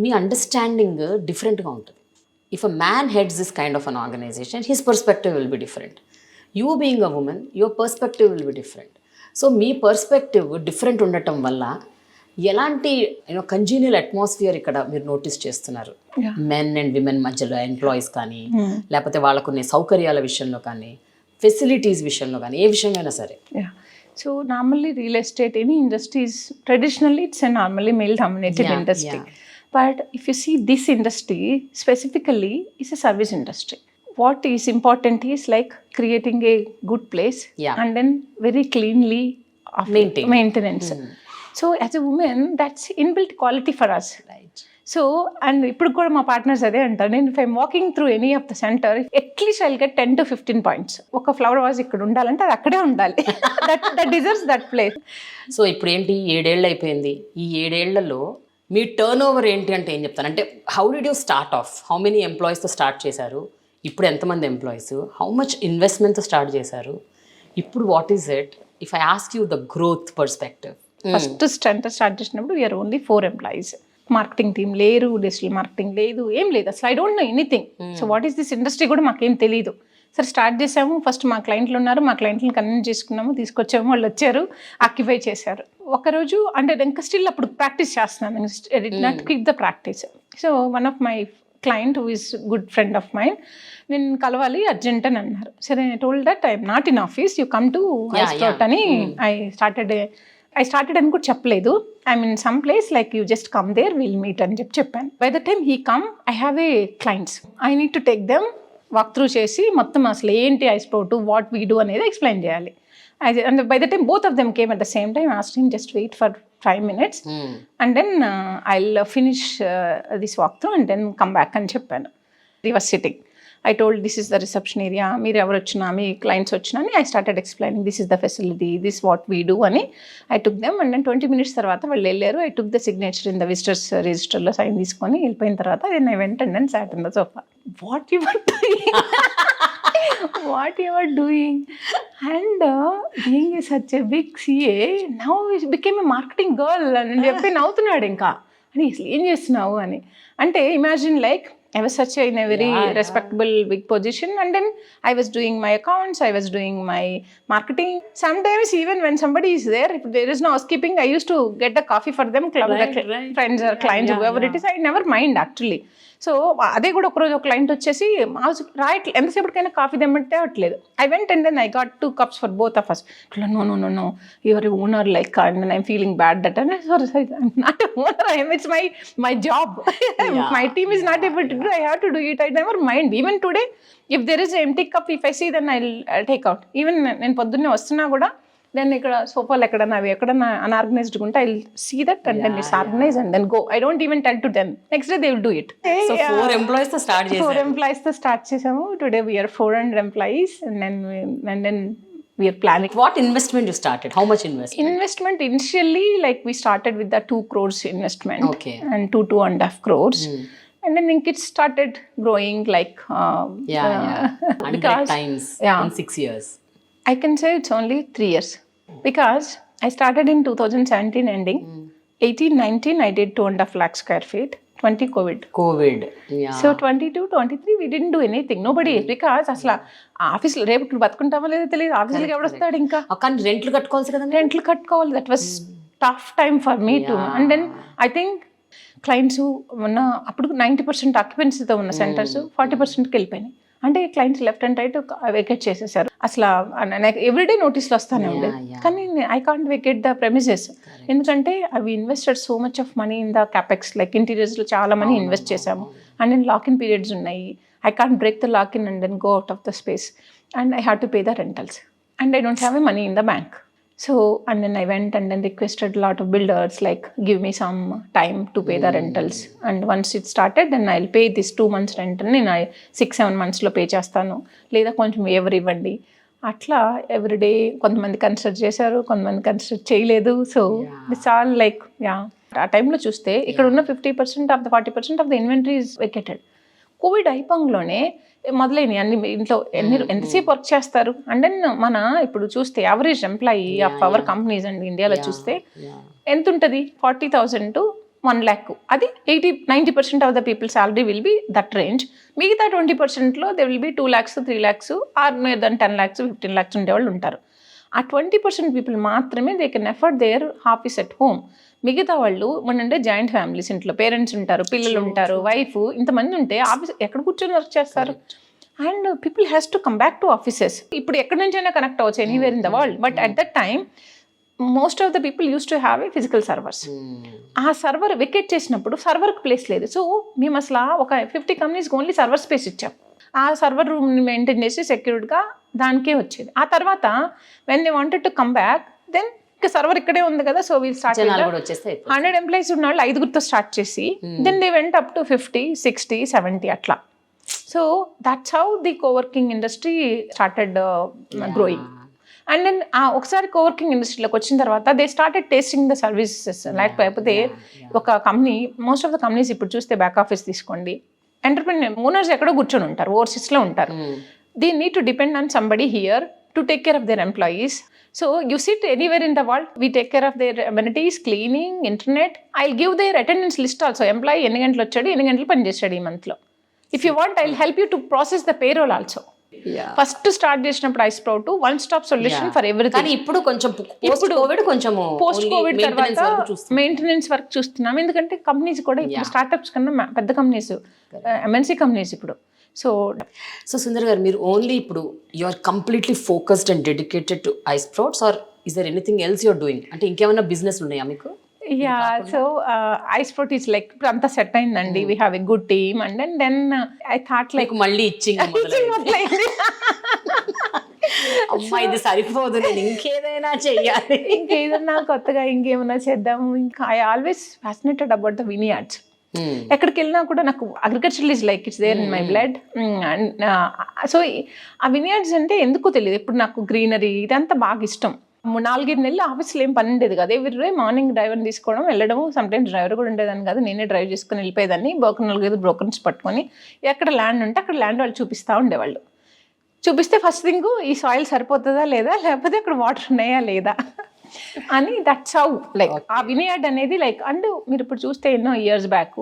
మీ అండర్స్టాండింగ్ డిఫరెంట్గా ఉంటుంది. If a man heads this kind of an organisation, his perspective will be different. You being a woman, your perspective will be different. So మీ పర్స్పెక్టివ్ డిఫరెంట్ ఉండటం వల్ల ఎలాంటి కంజీనియల్ అట్మాస్ఫియర్ ఇక్కడ మీరు నోటీస్ చేస్తున్నారు? మెన్ అండ్ విమెన్ మధ్యలో ఎంప్లాయీస్ కానీ, లేకపోతే వాళ్ళకున్న సౌకర్యాల విషయంలో కానీ, ఫెసిలిటీస్ విషయంలో కానీ, ఏ విషయంలో సరే. So normally real estate, any industry is traditionally it's a normally male dominated industry. But if you see this industry specifically is a service industry. What is important is like creating a good place and then very cleanly maintenance. So as a woman, that's inbuilt quality for us. Right. So, and ఇప్పుడు కూడా మా పార్ట్నర్స్ అదే అంటారు, నేను if I'm walking through any of the centre at least I'll get 10 to 15 points. ఒక ఫ్లవర్ వాజ్ ఇక్కడ ఉండాలంటే అది అక్కడే ఉండాలి. That deserves that place. So ఇప్పుడు ఏంటి, 7 ఏళ్ళు అయిపోయింది. ఈ 7 ఏళ్లలో మీ టర్న్ ఓవర్ ఏంటి అంటే ఏం చెప్తాను అంటే, how did you start off? How many ఎంప్లాయీస్తో స్టార్ట్ చేశారు? ఇప్పుడు ఎంతమంది ఎంప్లాయీస్? హౌ మచ్ ఇన్వెస్ట్మెంట్తో స్టార్ట్ చేశారు? ఇప్పుడు what is it if I ask you the growth perspective? First start చేసినప్పుడు we are only 4 employees. Marketing team లేరు, డిజిటల్ మార్కెటింగ్ లేదు, ఏం లేదు అసలు. I don't know anything. So what is this industry కూడా మాకేం తెలియదు. సరే స్టార్ట్ చేసాము. ఫస్ట్ మా క్లయింట్లు ఉన్నారు, మా క్లయింట్లను కన్విన్స్ చేసుకున్నాము, తీసుకొచ్చాము, వాళ్ళు వచ్చారు, ఆక్యుపై చేశారు. ఒకరోజు అంటే ఇంకా స్టిల్ అప్పుడు ప్రాక్టీస్ చేస్తున్నాను, not quick the practice. So one of my client who is good friend of mine, నేను కలవాలి అర్జెంట్ అని అన్నారు. సరే I told that I'm not in office, you come to iSprout అని I started అని కూడా చెప్పలేదు. I mean some place like you just come there, will meet అని చెప్పాను. By the time he come, I have a clients, I need to take them walk through చేసి మొత్తం అసలు ఏంటి iSprout, వాట్ వీ డూ అనేది ఎక్స్ప్లెయిన్ చేయాలి. And by the time both of them came at the same time, I asked him just wait for 5 minutes and then I'll finish this walkthrough and then come back అని చెప్పాను. He was sitting. I told this is the reception area, మీరు ఎవరు వచ్చినా మీ క్లయింట్స్ వచ్చినా అని I started explaining this is the facility, this what we do అని I took them and then 20 minutes తర్వాత వాళ్ళు వెళ్ళారు. I took the signature in the visitors registerలో సైన్ తీసుకొని వెళ్ళిపోయిన తర్వాత then I went and then sat in the sofa. What you were doing? What you were doing? And being such a big CA, now he became a marketing girl అని చెప్పి నవ్వుతున్నాడు. ఇంకా అని అసలు ఏం చేస్తున్నావు అని అంటే imagine like I was such in a very respectable big position and then I was doing my accounts, I was doing my marketing. Sometimes even when somebody is there, if there is no housekeeping, I used to get the coffee for them, friends or clients, whoever it is, I never mind actually. So అదే కూడా ఒకరోజు ఒక క్లయింట్ వచ్చేసి రైట్ ఎంతసేపటికైనా కాఫీ తెమ్మంటే అట్లేదు. I went and then I got 2 cups for both of us. No your owner like and I'm feeling bad that and sorry not owner, it's my job, my team is not able to do, I have to do it. I never mind. Even today if there is empty cup, if I see then I take out. Even నేను పొద్దున్నే వస్తున్నా కూడా దెన్ ఇక్కడ సోఫాలు ఎక్కడన్నా అవి ఎక్కడన్నా అన్ఆర్గనైజ్డ్ ఉంటే I see that and then it's organise and then go. I don't even tell to them. Next day they will do it. So 4 employees తో స్టార్ట్ చేశారు. 4 employees తో స్టార్ట్ చేసాము. Today we're 400 employees and then we are planning. What investment you started? How much Investment initially like we started with the 2 crores investment. Okay. And 2.5 crores. And then it started growing like 100 times in 6 years. I can say it's only 3 years because I started in 2017 ending. 18-19 I did 2.5 lakh square feet. 20 COVID. Yeah. So 22-23 we didn't do anything. Nobody because అసలు ఆఫీస్లో రేపు బతుకుంటామో లేదో తెలియదు. ఆఫీస్కి ఎవడు వస్తాడు ఇంకా? కానీ రెంట్లు కట్టుకోవాలి కదా. రెంట్లు కట్టుకోవాలి. That was tough time for me too. And then I think clients ఉన్న అప్పుడు 90% ఆక్యుపెన్సీతో ఉన్న సెంటర్స్ 40%కి వెళ్ళిపోయినాయి. అంటే clients left and right vacate చేసేసారు. అసలు నాకు ఎవ్రీడే నోటీస్లు వస్తానే ఉండేది. కానీ I can't vacate the premises ఎందుకంటే అవి invested so much of money in the capex like ఇంటీరియర్స్లో చాలా మనీ ఇన్వెస్ట్ చేసాము. And then lock in periods ఉన్నాయి. I can't break the lock in and then go out of the space and I have to pay the rentals and I don't have a money in the bank. So and then I went and then requested a lot of builders like give me some time to pay the rentals and once it started then I'll pay this 2 months rent and I 6-7 months లో పే చేస్తాను లేదా కొంచెం ఎవరు ఇవ్వండి అట్లా ఎవ్రీడే. కొంతమంది కన్సిడర్ చేశారు, కొంతమంది కన్సిడర్ చేయలేదు. సో ఇట్స్ ఆల్ లైక్ ఆ టైంలో చూస్తే ఇక్కడ ఉన్న 50% of the 40% of the inventory is vacated. Covid అయిపోగానే మొదలైనవి అన్ని. ఇంట్లో ఎంతసేపు వర్క్ చేస్తారు అండ్ దెన్ మన ఇప్పుడు చూస్తే average employee of our companies అండి ఇండియాలో చూస్తే ఎంత ఉంటుంది? 40,000 to 1 lakh. అది 80-90% of the people salary will be that range. మిగతా 20%లో they will be 2 lakhs to 3 lakhs or more than 10 lakhs 15 lakhs ఉండేవాళ్ళు ఉంటారు. ఆ 20% పీపుల్ మాత్రమే they can afford their office at home. మిగతా వాళ్ళు అంటే జాయింట్ ఫ్యామిలీస్, ఇంట్లో పేరెంట్స్ ఉంటారు, పిల్లలు ఉంటారు, వైఫ్, ఇంతమంది ఉంటే ఆఫీస్ ఎక్కడ కూర్చొని వర్క్ చేస్తారు? And people has to come back to offices. ఇప్పుడు ఎక్కడి నుంచైనా కనెక్ట్ అవ్వచ్చు anywhere in the world, but at that time most of the people use to have a physical servers. ఆ సర్వర్ వెకేట్ చేసినప్పుడు సర్వర్కి ప్లేస్ లేదు. సో మేము అసలు ఒక 50 కంపెనీస్కి ఓన్లీ సర్వర్ స్పేస్ ఇచ్చాం. ఆ సర్వర్ రూమ్ని మెయింటైన్ చేసి సెక్యూర్డ్గా దానికే వచ్చేది. ఆ తర్వాత when they wanted to come back, then ఇంకా సర్వర్ ఇక్కడే ఉంది కదా, సో వీల్ స్టార్ట్ 100 ఎంప్లాయీస్ ఉన్న వాళ్ళు 5గురితో స్టార్ట్ చేసి then they went up to 50, 60, 70 అట్లా. So that's how the coworking industry started growing. And then ఒకసారి కోవర్కింగ్ ఇండస్ట్రీలోకి వచ్చిన తర్వాత they started tasting the services. లేకపోతే ఒక company, most of the companies ఇప్పుడు చూస్తే బ్యాక్ ఆఫీస్ తీసుకోండి, ఎంటర్ప్రెన్యూర్ ఓనర్స్ ఎక్కడో కూర్చొని ఉంటారు, ఓవర్సీస్లో ఉంటారు. They need to depend on somebody here to take care of their employees. So you sit anywhere in the world, we take care of their amenities, cleaning, internet. I'll give their attendance list also. Employee ఎన్ని గంటలు వచ్చాడు, ఎన్ని గంటలు పని చేశాడు ఈ మంత్లో. If you want, I'll help you to process the payroll also. First start చేసినప్పుడు iSprout one stop solution for everything. ఇప్పుడు కొంచెం పోస్ట్ కోవిడ్ తర్వాత మెయింటెనెన్స్ వర్క్ చూస్తున్నాం. ఎందుకంటే కంపెనీస్ కూడా ఇప్పుడు స్టార్ట్అప్స్ కన్నా పెద్ద కంపెనీస్, ఎంఎన్సీ కంపెనీస్ ఇప్పుడు. సో సుందర్ గారు, మీరు ఓన్లీ ఇప్పుడు you are completely focused and dedicated to iSprouts, or is there anything else you are doing? అంటే ఇంకేమైనా బిజినెస్ ఉన్నాయా మీకు? సో iSprout ఈస్ లైక్ ఇప్పుడు అంతా సెట్ అయిందండి. We have a good team. And then I thought like మళ్ళీ ఇచ్చింగ్ అమ్మా ఇది సరిపోదు, నేను ఇంకేదైనా చెయ్యాలి, ఇంకేదన్నా కొత్తగా ఇంకేమైనా చేద్దాము. ఇంకా I always fascinated about the vineyards. ఎక్కడికి వెళ్ళినా కూడా నాకు agriculture is like it's there in my blood. And so ఆ వినియార్డ్స్ అంటే ఎందుకో తెలియదు, ఇప్పుడు నాకు గ్రీనరీ ఇదంతా బాగా ఇష్టం. 4-5 నెలలు ఆఫీస్లో ఏం పని ఉండేది కదా. ఎవ్రీ మార్నింగ్ డ్రైవర్ని తీసుకోవడం, వెళ్ళడము, సమ్టైమ్స్ డ్రైవర్ కూడా ఉండేదాన్ని కాదు, నేనే డ్రైవ్ చేసుకుని వెళ్ళిపోయేదాన్ని. 4-5 బ్రోకర్స్ పట్టుకొని ఎక్కడ ల్యాండ్ ఉంటే అక్కడ ల్యాండ్ వాళ్ళు చూపిస్తూ ఉండేవాళ్ళు. చూపిస్తే ఫస్ట్ థింగ్ ఈ సాయిల్ సరిపోతుందా లేదా, లేకపోతే అక్కడ వాటర్ ఉన్నాయా లేదా అని. దట్స్ హౌ లైక్ ఆ వినియార్డ్ అనేది లైక్. అండ్ మీరు ఇప్పుడు చూస్తే ఎన్నో ఇయర్స్ బ్యాక్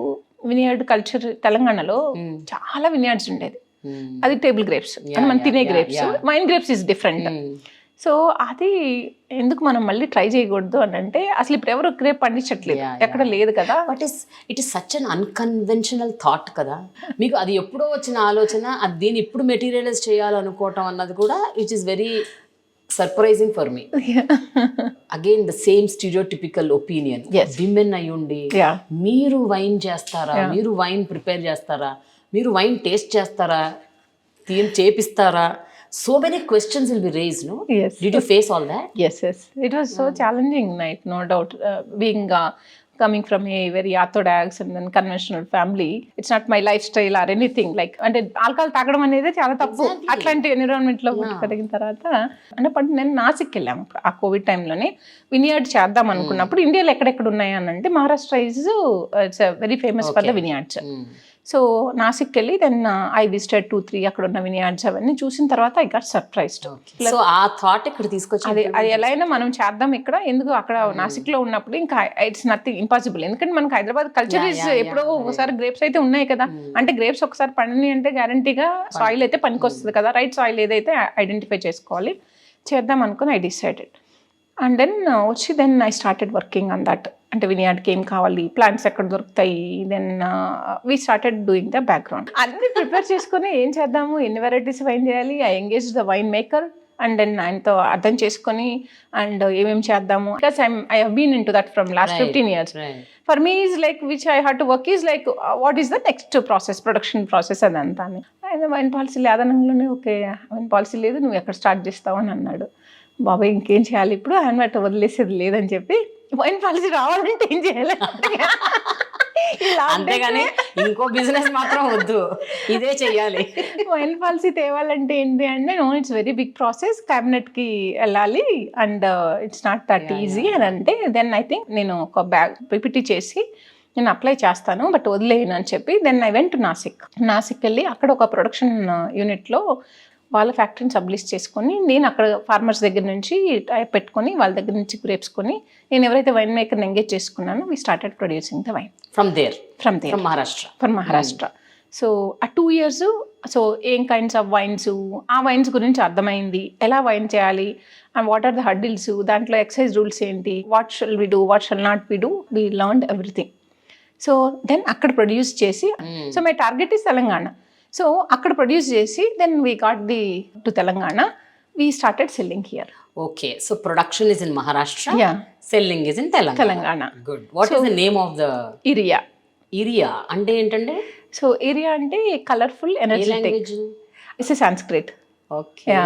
వినియార్డ్ కల్చర్ తెలంగాణలో చాలా వినియార్డ్స్ ఉండేది. అది టేబుల్ గ్రేప్స్ అని మనం తినే grapes, wine grapes is different. So అది ఎందుకు మనం మళ్ళీ ట్రై చేయకూడదు అని అంటే, అసలు ఇప్పుడు ఎవరు గ్రేప్ పండించట్లేదు, ఎక్కడ లేదు కదా. But it is such an unconventional thought కదా మీకు. అది ఎప్పుడో వచ్చిన ఆలోచన, అది దీన్ని ఇప్పుడు మెటీరియలైజ్ చేయాలనుకోవటం అన్నది కూడా it is very surprising for me. Again the same stereotypical opinion, women అయ్యుండి మీరు వైన్ చేస్తారా, మీరు వైన్ ప్రిపేర్ చేస్తారా, మీరు వైన్ టేస్ట్ చేస్తారా, చేపిస్తారా? So many questions will be raised, no? Yes. Did you face all that? Yes. It was so challenging night, no doubt. Being coming from a very orthodox and then conventional family, it's not my lifestyle or anything. Like, అంటే ఆల్కహాల్ తాగడం అనేది చాలా తప్పు. అట్లాంటి ఎన్విరాన్మెంట్లో పెరిగిన తర్వాత అంటే నేను నాసిక్ వెళ్ళాము ఆ కోవిడ్ టైంలోనే. వినియార్డ్ చేద్దాం అనుకున్నప్పుడు ఇండియాలో ఎక్కడెక్కడ ఉన్నాయి అని అంటే, Maharashtra it's very famous for the vineyards. So Nashik వెళ్ళి దెన్ ఐ విజిటెడ్ 2-3 అక్కడ ఉన్న వినియార్డ్స్. అవన్నీ చూసిన తర్వాత ఐ గట్ సర్ప్రైజ్డ్. సో ఆ థాట్ ఇక్కడ తీసుకొచ్చి అది ఎలా అయినా మనం చేద్దాం ఇక్కడ, ఎందుకు అక్కడ నాసిక్ లో ఉన్నప్పుడు ఇంకా ఇట్స్ నథింగ్ ఇంపాసిబుల్. ఎందుకంటే మనకి హైదరాబాద్ కల్చర్ ఇస్ ఎప్పుడో ఒకసారి గ్రేప్స్ అయితే ఉన్నాయి కదా. అంటే గ్రేప్స్ ఒకసారి పండిని అంటే గ్యారంటీగా సాయిల్ అయితే పనికి వస్తుంది కదా. రైట్ సాయిల్ ఏదైతే ఐడెంటిఫై చేసుకోవాలి, చేద్దాం అనుకుని ఐ డిసైడెడ్. అండ్ దెన్ వచ్చి then I started working on that. అంటే వినియార్డ్కి ఏం కావాలి, ప్లాంట్స్ ఎక్కడ దొరుకుతాయి, then we started doing the background. అన్ని ప్రిపేర్ చేసుకుని ఏం చేద్దాము, ఎన్ని వెరైటీస్ వైన్ చేయాలి. I engage the wine maker and then ఆయనతో అర్థం చేసుకొని అండ్ ఏమేమి చేద్దాము. Because I have been into that from last 15 years. For me is like which I had to work is like what is the next process, production process అదంతా. ఆయన వైన్ పాలసీ అదనంలోనే ఓకే వైన్ పాలసీ లేదు, నువ్వు ఎక్కడ స్టార్ట్ చేస్తావు అని అన్నాడు. బాబాయ్ ఇంకేం చేయాలి ఇప్పుడు, ఆయన బట్టి వదిలేసేది లేదని చెప్పి వైన్ పాలసీ రావాలంటే ఏం చేయాలి, అంతేగాని ఇంకో బిజినెస్ మాత్రం వద్దు, ఇదే చెయ్యాలి. వైన్ పాలసీ తేవాలంటే ఏంటి అంటే, no it's very big process, క్యాబినెట్కి వెళ్ళాలి and it's not that easy అని అంటే, దెన్ ఐ థింక్ నేను ఒక బ్యాగ్ పిపిటీ చేసి నేను అప్లై చేస్తాను బట్ వదిలేయను అని చెప్పి then I went to Nashik వెళ్ళి అక్కడ ఒక ప్రొడక్షన్ యూనిట్లో వాళ్ళ ఫ్యాక్టరీని సబ్లీస్ చేసుకొని, నేను అక్కడ ఫార్మర్స్ దగ్గర నుంచి పెట్టుకొని వాళ్ళ దగ్గర నుంచి గ్రేప్స్ కొని, నేను ఎవరైతే వైన్ మేకర్ని ఎంగేజ్ చేసుకున్నానో we started producing the wine from Maharashtra. So ఆ 2 years సో ఏం కైండ్స్ ఆఫ్ వైన్స్, ఆ వైన్స్ గురించి అర్థమైంది, ఎలా వైన్ చేయాలి and what are the hurdles, దాంట్లో ఎక్సైజ్ రూల్స్ ఏంటి, what shall we do, what shall not we do, we learned everything. So then అక్కడ ప్రొడ్యూస్ చేసి, so my target is Telangana. So అక్కడ ప్రొడ్యూస్ చేసి then we got the to Telangana, we started selling here. Okay, so production is in Maharashtra, Yeah. Selling is in Telangana. Good. What is the name of the Iria? Iria అంటే ఏంటంటే? సో ఏరియా అంటే colourful, energetic. It's Sanskrit. Okay,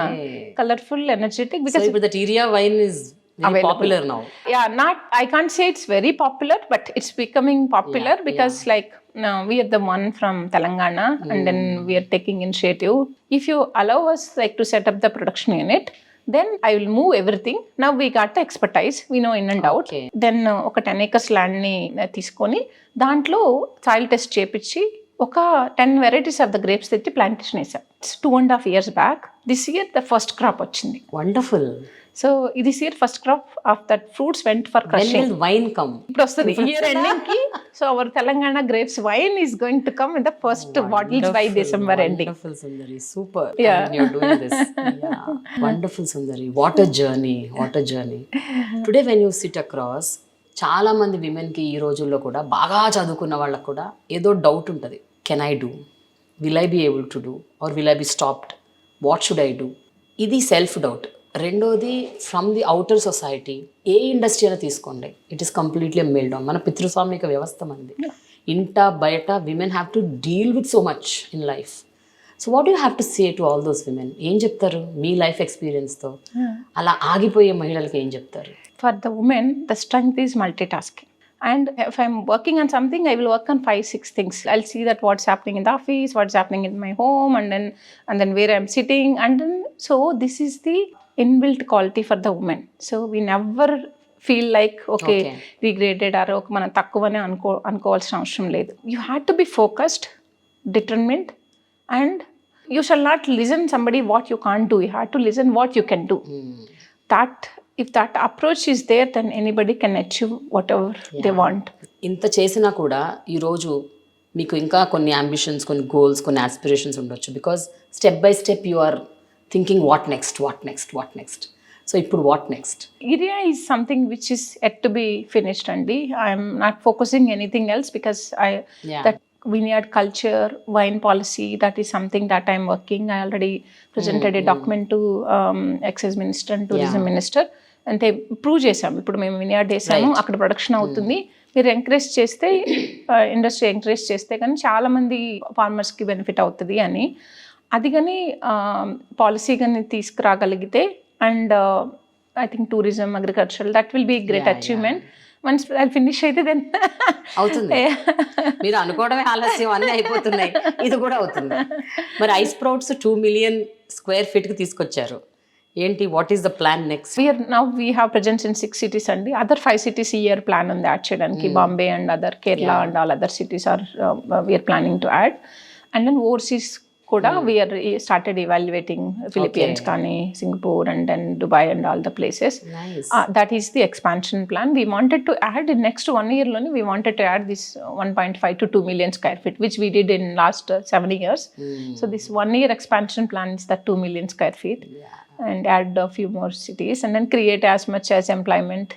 colourful, energetic. because so that area wine is very popular now. Yeah, not, I can't say it's very popular, but it's becoming popular because like now we are the one from Telangana and then we are taking initiative. If you allow us like to set up the production unit, then I will move everything. Now we got the expertise, we know in and out. Then ఒక 10 acres land ని తీసుకొని దాంట్లో సాయిల్ టెస్ట్ చేపించి ఒక 10 varieties ఆఫ్ ద గ్రేప్స్ తెచ్చి ప్లాంటేషన్ వేసాం. It's 2.5 years back. This year the first crop వచ్చింది. Wonderful. So this year first crop of that fruits went for crushing. Wine come ఇప్పుడు వస్తుంది ఇయర్ ఎండింగ్ కి. So our Telangana grapes wine is going to come in the first bottles by December ending. Wonderful Sundari, super. You're doing this. Yeah, wonderful Sundari. What a journey, what a journey. Today when you sit across, చాలా మంది విమెన్కి ఈ రోజుల్లో కూడా బాగా చదువుకున్న వాళ్ళకు కూడా ఏదో డౌట్ ఉంటుంది. Can I do, will I be able to do, or will I be stopped, what should I do? ఇది సెల్ఫ్ డౌట్. రెండోది ఫ్రమ్ ది అవుటర్ సొసైటీ, ఏ ఇండస్ట్రీ అయినా తీసుకోండి, it is completely male down. మన పితృస్వామిక వ్యవస్థ మనది. ఇంట బయట women have to deal with so much in life. So what you have to say to all those women? ఏం చెప్తారు మీ లైఫ్ ఎక్స్పీరియన్స్తో? అలా ఆగిపోయే మహిళలకి ఏం చెప్తారు? For the women, the strength is multitasking. And if I'm working on something, I will work on 5-6 things. I'll see that what's happening in the office, what's happening in my home, and then where I'm sitting. And then, so this is the inbuilt quality for the woman. So we never feel like, okay. Degraded or మనం తక్కువనే అనుకోవాల్సిన అవసరం లేదు. You had to be focused, determined, and you shall not listen somebody what you can't do. You have to listen what you can do. If that approach is there, then anybody can achieve whatever they want. ఇంత చేసినా కూడా ఈరోజు మీకు ఇంకా కొన్ని అంబిషన్స్, కొన్ని గోల్స్, కొన్ని ఆస్పిరేషన్స్ ఉండొచ్చు. Because step by step you are thinking what next, what next, what next. So ఇప్పుడు what next? Iria is something which is yet to be finished, Andy. I am not focusing anything else because that vineyard culture, wine policy, that is something that I am working. I already presented a document to excise minister and tourism minister. అంటే ప్రూవ్ చేసాము, ఇప్పుడు మేము వినియార్డ్ వేసాము, అక్కడ ప్రొడక్షన్ అవుతుంది, మీరు ఎంకరేజ్ చేస్తే, ఇండస్ట్రీ ఎంకరేజ్ చేస్తే కానీ చాలామంది ఫార్మర్స్కి బెనిఫిట్ అవుతుంది అని. అది కానీ పాలసీ కానీ తీసుకురాగలిగితే, and I think tourism, agriculture, that will be great achievement. Once అది ఫినిష్ అయితే దెన్ అవుతుంది. మీరు అనుకోవడమే ఆలస్యం, అన్నీ అయిపోతున్నాయి, ఇది కూడా అవుతుంది. మరి iSprouts 2 million square feet కి తీసుకొచ్చారు. ఏంటి, what is the plan next? We have presence in 6 cities and the other 5 cities year plan ఉంది యాడ్ చేయడానికి. Bombay and other Kerala and all other cities are we are planning to add. And then overseas కూడా we are started evaluating Philippines కానీ, Singapore and then Dubai and all the places. Nice. That is the expansion plan. We wanted to add in next 1 year loni, we wanted to add this 1.5 to 2 million square feet, which we did in last 7 years. So this 1 year expansion plan is that 2 million square feet. And add a few more cities and then create as much as employment.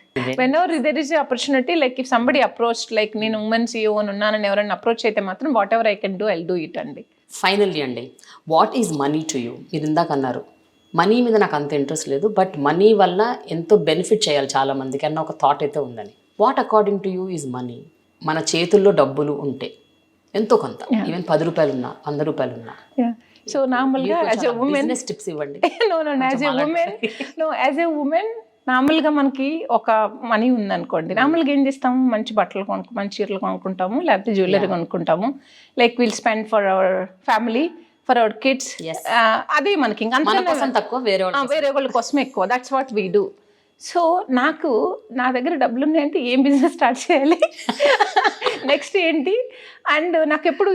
Whenever there is an opportunity, like if somebody approached, like నేను women CEO ఉన్నానని ఎవరైనా అప్రోచ్ అయితే మాత్రం whatever I can do, I'll do it అండి. ఫైనల్లీ అండి, what is money to you? మీరు ఇందాక అన్నారు మనీ మీద నాకు అంత ఇంట్రెస్ట్ లేదు, బట్ మనీ వల్ల ఎంతో బెనిఫిట్ చేయాలి చాలా మందికి అన్న ఒక థాట్ అయితే ఉందని. What according to you is money? మన చేతుల్లో డబ్బులు ఉంటే ఎంతో కొంత, ఈవెన్ 10 రూపాయలు ఉన్నా, 100 రూపాయలు ఉన్నా. సో నార్మల్గా as a women, business tips ఇవ్వండి. యాజ్ ఎ ఉమెన్ నార్మల్గా మనకి ఒక మనీ ఉందనుకోండి, నార్మల్గా ఏం చేస్తాము, మంచి బట్టలు మంచి చీరలు కొనుక్కుంటాము, లేకపోతే జ్యువెలరీ కొనుక్కుంటాము. Like will spend for our family, for our kids. అదే మనకి ఇంకా తక్కువ, వేరే వాళ్ళ కోసం ఎక్కువ. That's what we do. So నాకు నా దగ్గర డబ్బులు ఉన్నాయంటే ఏం బిజినెస్ స్టార్ట్ చేయాలి, నెక్స్ట్ ఏంటి, అండ్ నాకు ఎప్పుడు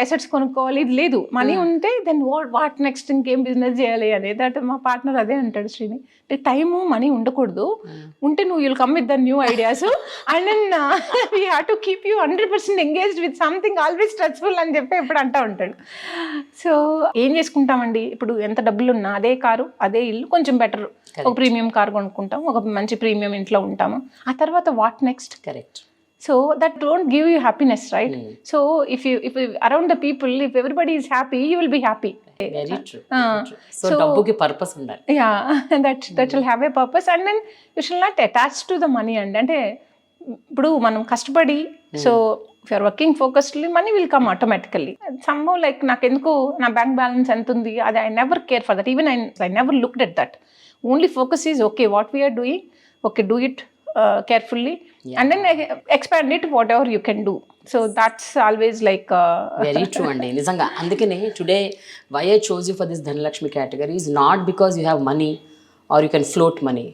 అసెట్స్ కొనుక్కోవాలి ఇది లేదు. మనీ ఉంటే దెన్ వాట్ నెక్స్ట్ ఇంకేం బిజినెస్ చేయాలి అనేది. అంటే మా పార్ట్నర్ అదే అంటాడు, శ్రీని టైము మనీ ఉండకూడదు, ఉంటే నువ్వు you'll come with the new ideas and then we have to keep you 100% engaged with something always stressful అని చెప్పి ఎప్పుడు అంటూ ఉంటాడు. సో ఏం చేసుకుంటామండి, ఇప్పుడు ఎంత డబ్బులు ఉన్నా అదే కారు అదే ఇల్లు, కొంచెం బెటర్ ఒక ప్రీమియం కార్ కొనుక్కుంటాం, ఒక మంచి ప్రీమియం ఇంట్లో ఉంటాము. ఆ తర్వాత what next? Correct. So that don't give you happiness, right? So if around the people, if everybody is happy, you will be happy. Very true. So డబ్బుకి పర్పస్ ఉండాలి. Yeah, that will have a purpose, and then you shall not attach to the money. అంటే ఇప్పుడు మనం కష్టపడి, so if you are working focusedly, money will come automatically. Somehow like నాకు ఎందుకు నా బ్యాంక్ బ్యాలెన్స్ ఎంత ఉంది అది I never care for that. Even I never looked at that. Only focus is okay, what we are doing, okay, do it carefully, and then expand it whatever you can do. So that's always like very true అండి, నిజంగా. అందుకనే today why I chose you for this Dhanalakshmi category is not because you have money or you can float money.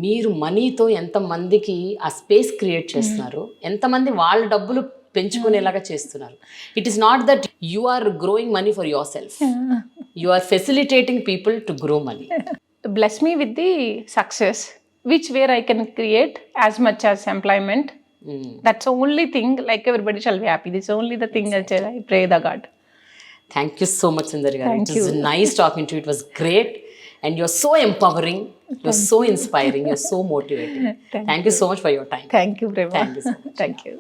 మీరు మనీతో ఎంతమందికి ఆ స్పేస్ క్రియేట్ చేస్తున్నారు, ఎంతమంది వాళ్ళ డబ్బులు పెంచుకునేలాగా చేస్తున్నారు. It is not that you are growing money for your self, you are facilitating people to grow money. Bless me with the success which where I can create as much as employment. That's the only thing, like everybody shall be happy. This is only the thing that I pray the God. Thank you so much, Sundari garu. It was nice talking to you. It was great, and you're so empowering, you're so inspiring, you're so motivating. Thank you so much for your time. Thank you, Prema. Thank you so much. Thank you.